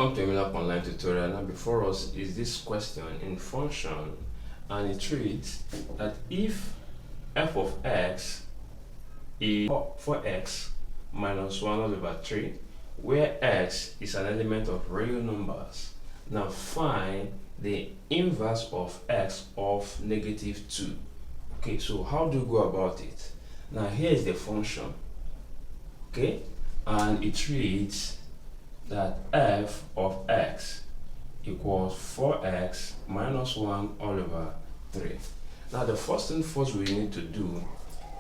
Welcome to Emila Online Tutorial. Now before us is this question in function, and it reads that if f of x is 4x minus 1 all over 3, where x is an element of real numbers. Now find the inverse of x of negative 2. Okay, so how do you go about it? Now here is the function, okay, and it reads that f of x equals 4x minus 1 all over 3. Now the first thing first we need to do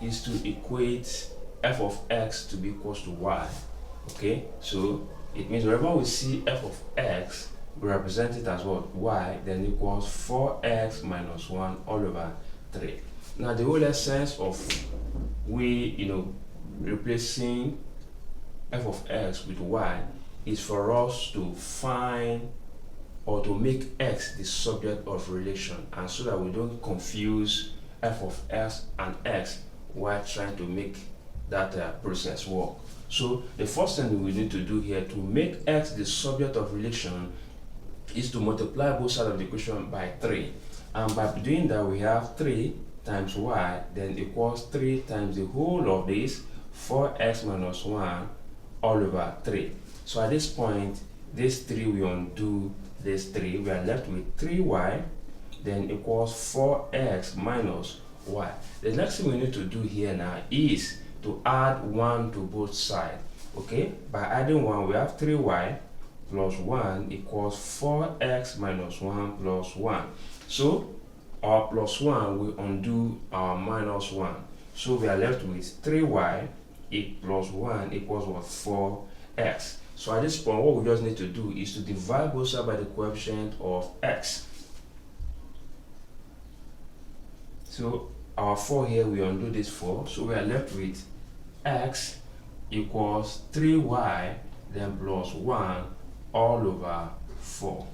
is to equate f of x to be equals to y. Okay, so it means wherever we see f of x, we represent it as what? Y, then equals 4x minus 1 all over 3. Now the whole essence of replacing f of x with y is for us to find or to make x the subject of relation, and so that we don't confuse f of x and x while trying to make that process work. So the first thing we need to do here to make x the subject of relation is to multiply both sides of the equation by 3, and by doing that we have 3 times y then equals 3 times the whole of this 4x minus 1 all over 3. So at this point, this 3 will undo this 3. We are left with 3y, then equals 4x minus y. The next thing we need to do here now is to add 1 to both sides. Okay, by adding 1, we have 3y plus 1 equals 4x minus 1 plus 1. So our plus 1 will undo our minus 1. So we are left with 3y plus 1 equals what? 4x. So at this point, what we just need to do is to divide both sides by the coefficient of x. So our 4 here, we undo this 4. So we are left with x equals 3y then plus 1 all over 4.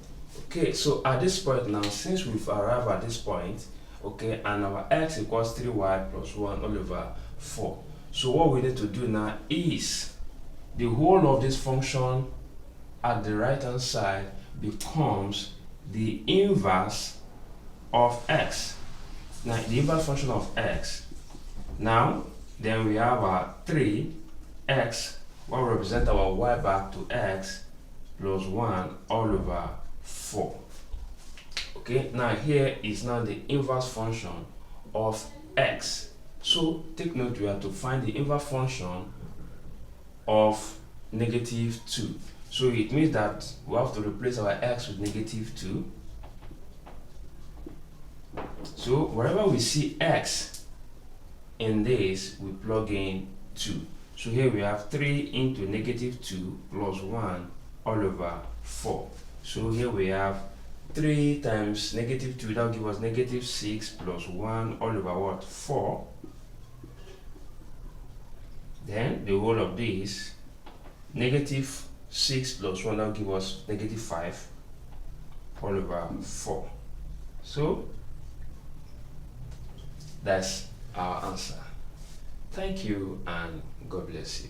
Okay, so at this point now, since we've arrived at this point, okay, and our x equals 3y plus 1 all over 4. So what we need to do now is the whole of this function at the right hand side becomes the inverse of x. Now the inverse function of x. Now then we have our 3x, what will represent our y back to x plus 1 all over 4. Okay, now here is now the inverse function of x. So take note, we have to find the inverse function of negative 2. So it means that we have to replace our x with negative 2. So wherever we see x in this, we plug in 2. So here we have 3 into negative 2 plus 1 all over 4. So here we have 3 times negative 2, that will give us negative 6 plus 1 all over what? 4. Then the whole of this, negative 6 plus 1, that will give us negative 5 all over 4. So that's our answer. Thank you and God bless you.